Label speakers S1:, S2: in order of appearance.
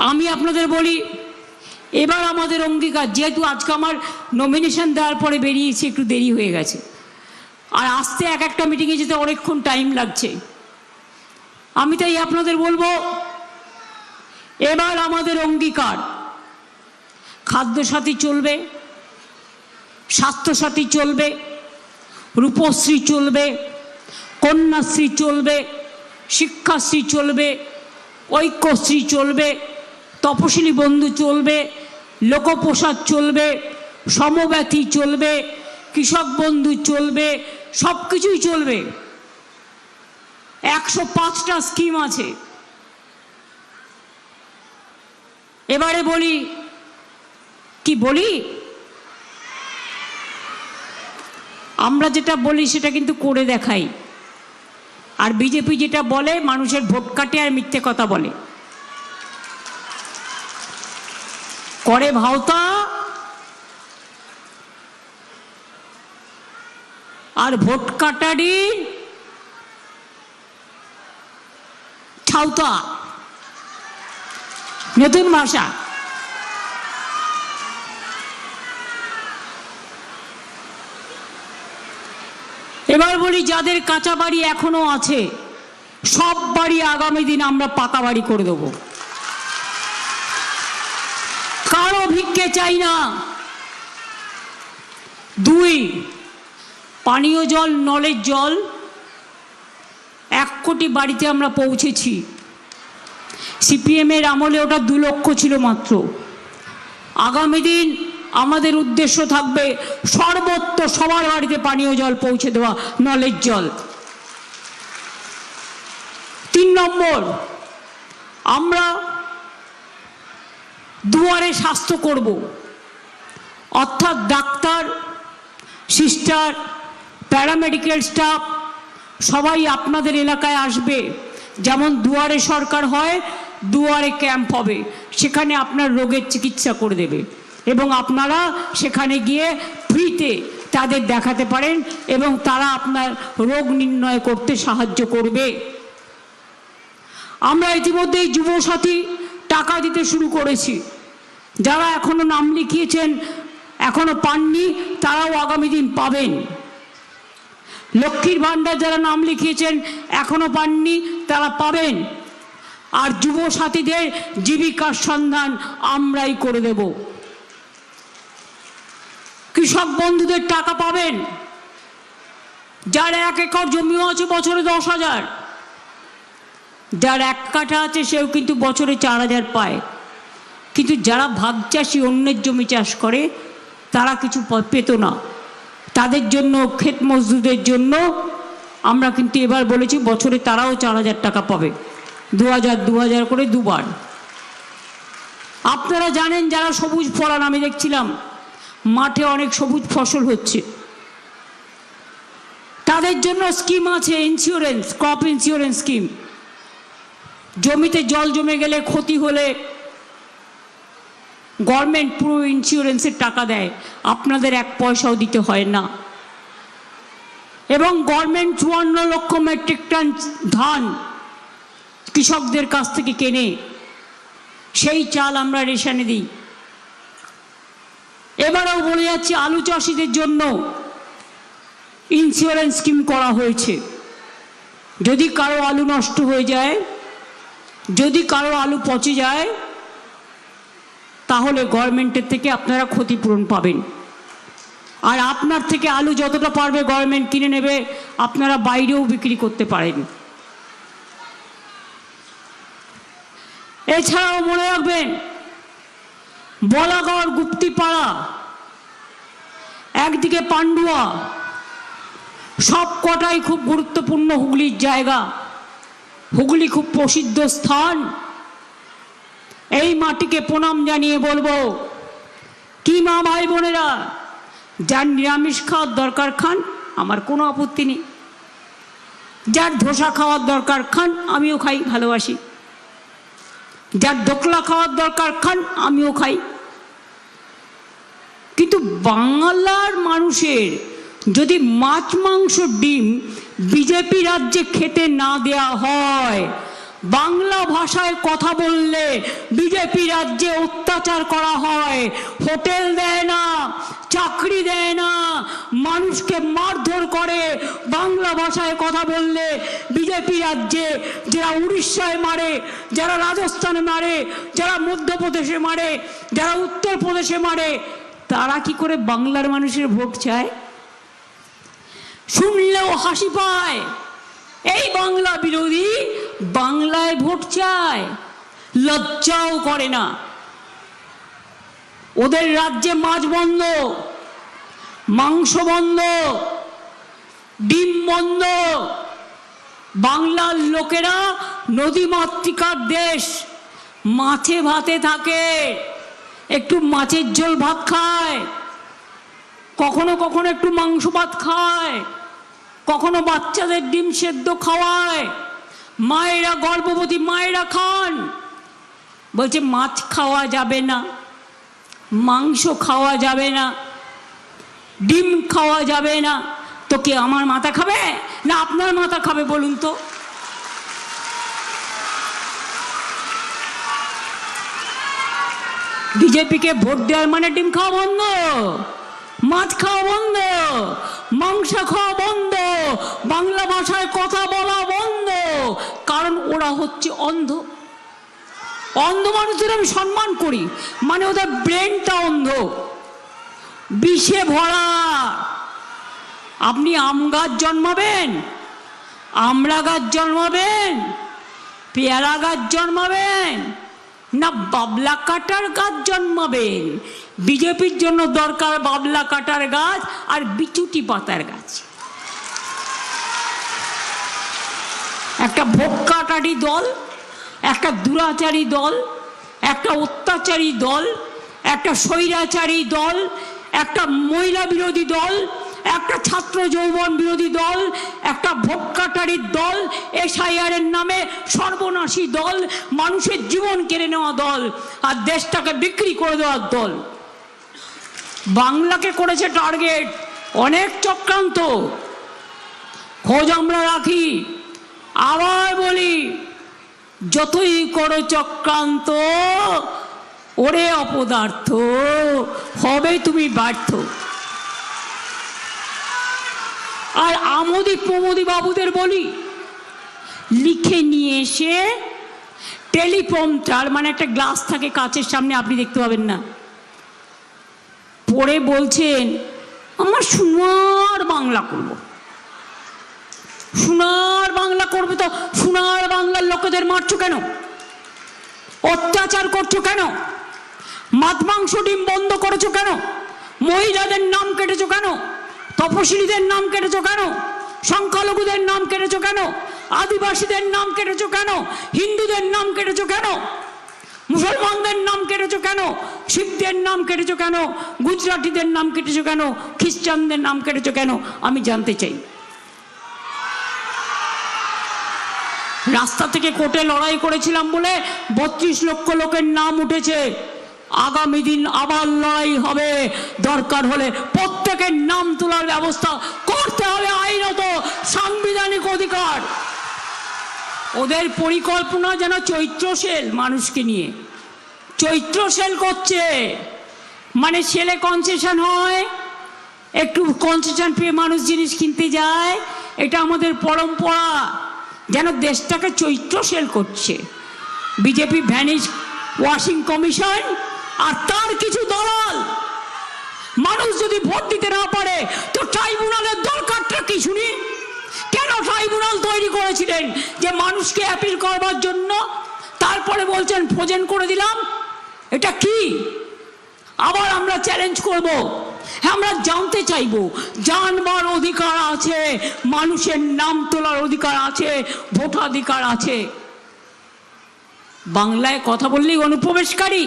S1: আমি আপনাদের বলি, এবার আমাদের অঙ্গীকার, যেহেতু আজকে আমার নমিনেশন দেওয়ার পরে বেরিয়েছি, একটু দেরি হয়ে গেছে, আর আসতে এক একটা মিটিংয়ে যেতে অনেকক্ষণ টাইম লাগছে। আমি তাই আপনাদের বলবো, এবার আমাদের অঙ্গীকার, খাদ্যসাথী চলবে, স্বাস্থ্যসাথী চলবে, রূপশ্রী চলবে, কন্যাশ্রী চলবে, শিক্ষাশ্রী চলবে, ঐক্যশ্রী চলবে, তপশিলি বন্ধু চলবে, লোকপ্রসাদ চলবে, সমব্যথী চলবে, কৃষক বন্ধু চলবে, সব কিছুই চলবে। 105টা স্কিম আছে। এবারে বলি, কি বলি, আমরা যেটা বলি সেটা কিন্তু করে দেখাই। আর বিজেপি যেটা বলে মানুষের ভোট কাটে আর মিথ্যে কথা বলে, করে ভাওতা আর ভোট কাটারি ছাউতা, নতুন ভাষা। এবার বলি, যাদের কাঁচা বাড়ি এখনো আছে, সব বাড়ি আগামী দিন আমরা পাকা বাড়ি করে দেব। কারো ভিক্ষে চাই না। 2, পানীয় জল, নলের জল 1 কোটি বাড়িতে আমরা পৌঁছেছি। সিপিএমের আমলে ওটা 2 লক্ষ ছিল মাত্র। আগামী দিন আমাদের উদ্দেশ্য থাকবে সর্বত্র সবার বাড়িতে পানীয় জল পৌঁছে দেওয়া, নলের জল। 3 নম্বর, আমরা দুয়ারে স্বাস্থ্য করব, অর্থাৎ ডাক্তার, সিস্টার, প্যারামেডিক্যাল স্টাফ সবাই আপনাদের এলাকায় আসবে। যেমন দুয়ারে সরকার হয়, দুয়ারে ক্যাম্প হবে, সেখানে আপনার রোগের চিকিৎসা করে দেবে এবং আপনারা সেখানে গিয়ে ফ্রিতে তাদের দেখাতে পারেন এবং তারা আপনার রোগ নির্ণয় করতে সাহায্য করবে। আমরা ইতিমধ্যেই যুবসাথী টাকা দিতে শুরু করেছি। যারা এখনো নাম লিখিয়েছেন, এখনো পাননি, তারাও আগামী দিন পাবেন। লক্ষ্মীর ভাণ্ডার যারা নাম লিখিয়েছেন এখনো পাননি, তারা পাবেন। আর যুবসাথীদের জীবিকার সন্ধান আমরাই করে দেব। কৃষক বন্ধুদের টাকা পাবেন। যার 1 একর জমিও আছে বছরে 10,000, যার 1 কাঠা আছে সেও কিন্তু বছরে 4,000 পায়। কিন্তু যারা ভাগ চাষি, অন্যের জমি চাষ করে, তারা কিছু পেত না। তাদের জন্য, ক্ষেত মজদুরদের জন্য আমরা কিন্তু এবার বলেছি বছরে তারাও 4,000 টাকা পাবে, 2,000 করে 2 বার। আপনারা জানেন, যারা সবুজ ফলান, আমি দেখছিলাম মাঠে অনেক সবুজ ফসল হচ্ছে, তাদের জন্য স্কিম আছে, ইন্স্যুরেন্স, ক্রপ ইন্স্যুরেন্স স্কিম। জমিতে জল জমে গেলে, ক্ষতি হলে গভর্নমেন্ট পুরো ইন্স্যুরেন্সের টাকা দেয়, আপনাদের 1 পয়সাও দিতে হয় না। এবং গভর্নমেন্ট 54 লক্ষ মেট্রিক টন ধান কৃষকদের কাছ থেকে কেনে, সেই চাল আমরা রেশনে দিই। এবারেও বলে যাচ্ছি, আলু চাষিদের জন্য ইন্স্যুরেন্স স্কিম করা হয়েছে। যদি কারো আলু নষ্ট হয়ে যায়, যদি কারো আলু পচে যায়, তাহলে গভর্নমেন্টের থেকে আপনারা ক্ষতিপূরণ পাবেন। আর আপনার থেকে আলু যতটা পারবে গভর্নমেন্ট কিনে নেবে, আপনারা বাইরেও বিক্রি করতে পারেন। এছাড়াও মনে রাখবেন, বলাগড়, গুপ্তিপাড়া, একদিকে পান্ডুয়া, সব কটাই খুব গুরুত্বপূর্ণ হুগলির জায়গা। হুগলি খুব প্রসিদ্ধ স্থান। এই মাটিকে প্রণাম জানিয়ে বলবো, কি মা ভাই বোনেরা, যার নিরামিষ খাওয়ার দরকার খান, আমার কোনো আপত্তি নেই। যার ধোসা খাওয়ার দরকার খান, আমিও খাই, ভালোবাসি। যার দোকলা খাওয়ার দরকার খান, আমিও খাই। কিন্তু বাংলার মানুষের যদি মাছ, মাংস, ডিম বিজেপি রাজ্যে খেতে না দেয়া হয়, বাংলা ভাষায় কথা বললে বিজেপি রাজ্যে অত্যাচার করা হয়, হোটেল দেয় না, চাকরি দেয় না, মানুষকে মারধর করে। বাংলা ভাষায় কথা বললে বিজেপি রাজ্যে যারা উড়িষ্যায় মারে, যারা রাজস্থানে মারে, যারা মধ্যপ্রদেশে মারে, যারা উত্তরপ্রদেশে মারে, তারা কি করে বাংলার মানুষের ভোট চায়? শুনলেও হাসি পায়। এই বাংলা বিরোধী বাংলায় ভোট চায়, লজ্জাও করে না। ওদের রাজ্যে মাছ বন্ধ, মাংস বন্ধ, ডিম বন্ধ। বাংলার লোকেরা নদীমাতৃকার দেশ, মাছে ভাতে থাকে, একটু মাছের ঝোল ভাত খায়, কখনো কখনো একটু মাংস ভাত খায়, কখনো বাচ্চাদের ডিম সেদ্ধ খাওয়ায়। মায়েরা, গর্ভবতী মায়েরা খান। বলছে মাছ খাওয়া যাবে না, মাংস খাওয়া যাবে না, ডিম খাওয়া যাবে না। তো কে আমার মাথা খাবে না আপনার মাথা খাবে বলুন তো? বিজেপিকে ভোট দেওয়ার মানে ডিম খাওয়া বন্ধ, মাছ খাওয়া বন্ধ, মাংস খাওয়া বন্ধ, বাংলা ভাষায় কথা বলা বন্ধ। কারণ ওরা হচ্ছে অন্ধ। অন্ধ মানুষদের আমি সম্মান করি, মানে ওদের ব্রেনটা অন্ধ, বিষে ভরা। আপনি আম গাছ জন্মাবেন, আমড়া গাছ জন্মাবেন, পেয়ারা গাছ জন্মাবেন, না বাবলা কাটার গাছ জন্মাবেন? বিজেপির জন্য দরকার বাবলা কাটার গাছ আর বিচুটি পাতার গাছ। একটা ভোক্কাটারি দল, একটা দুরাচারী দল, একটা অত্যাচারী দল, একটা স্বৈরাচারী দল, একটা মহিলা বিরোধী দল, একটা ছাত্র যৌবন বিরোধী দল, একটা ভোক্কাটারির দল, এসআইআর এর নামে সর্বনাশী দল, মানুষের জীবন কেড়ে নেওয়া দল, আর দেশটাকে বিক্রি করে দেওয়ার দল। বাংলাকে করেছে টার্গেট। অনেক চক্রান্ত, খোঁজ আমরা রাখি। আবার বলি, যতই করো চক্রান্ত, ওরে অপদার্থ, হবে তুমি ব্যর্থ। আর আমোদি প্রমোদি বাবুদের বলি, লিখে নিয়ে এসে টেলিপ্রম্পটার, মানে একটা গ্লাস থাকে কাচের সামনে, আপনি দেখতে পাবেন না, পড়ে বলছেন আমার সোনার বাংলা করব। সোনার বাংলা করবে তো সোনার বাংলার লোকেদের মারছো কেন? অত্যাচার করছো কেন? মাছ মাংস ডিম বন্ধ করেছো কেন? মহিলাদের নাম কেটেছো কেন? তপশিলীদের নাম কেটেছো কেন? সংখ্যালঘুদের নাম কেটেছো কেন? আদিবাসীদের নাম কেটেছো কেন? হিন্দুদের নাম কেটেছো কেন? মুসলমানদের নাম কেটেছো কেন? শিখদের নাম কেটেছো কেন? গুজরাটিদের নাম কেটেছো কেন? খ্রিস্টানদের নাম কেটেছো কেন? আমি জানতে চাই। রাস্তা থেকে কোর্টে লড়াই করেছিলাম বলে 32 লক্ষ লোকের নাম উঠেছে। আগামী দিন আবার লড়াই হবে, দরকার হলে প্রত্যেকের নাম তোলার ব্যবস্থা করতে হবে, আইনত সাংবিধানিক অধিকার। ওদের পরিকল্পনা যেন চৈত্র সেল, মানুষকে নিয়ে চৈত্র সেল করছে। মানে সেলে কনসেশন হয়, একটু কনসেশন পেয়ে মানুষ জিনিস কিনতে যায়, এটা আমাদের পরম্পরা। যেন দেশটাকে চৈত্র সেল করছে বিজেপি, ভ্যানিশ ওয়াশিং কমিশন আর তার কিছু দলাল। মানুষ যদি ভোট দিতে না পারে তো ট্রাইব্যুনালের দরকারটা কি শুনি? কেন ট্রাইব্যুনাল তৈরি করেছিলেন? যে মানুষকে অ্যাপিল করবার জন্য। তারপরে বলছেন ফ্রোজেন করে দিলাম। এটা কি? আবার আমরা চ্যালেঞ্জ করব, আমরা জানতে চাইব, জানবার অধিকার আছে, মানুষের নাম তোলার অধিকার আছে, ভোটাধিকার আছে। বাংলায় কথা বললেই অনুপ্রবেশকারী।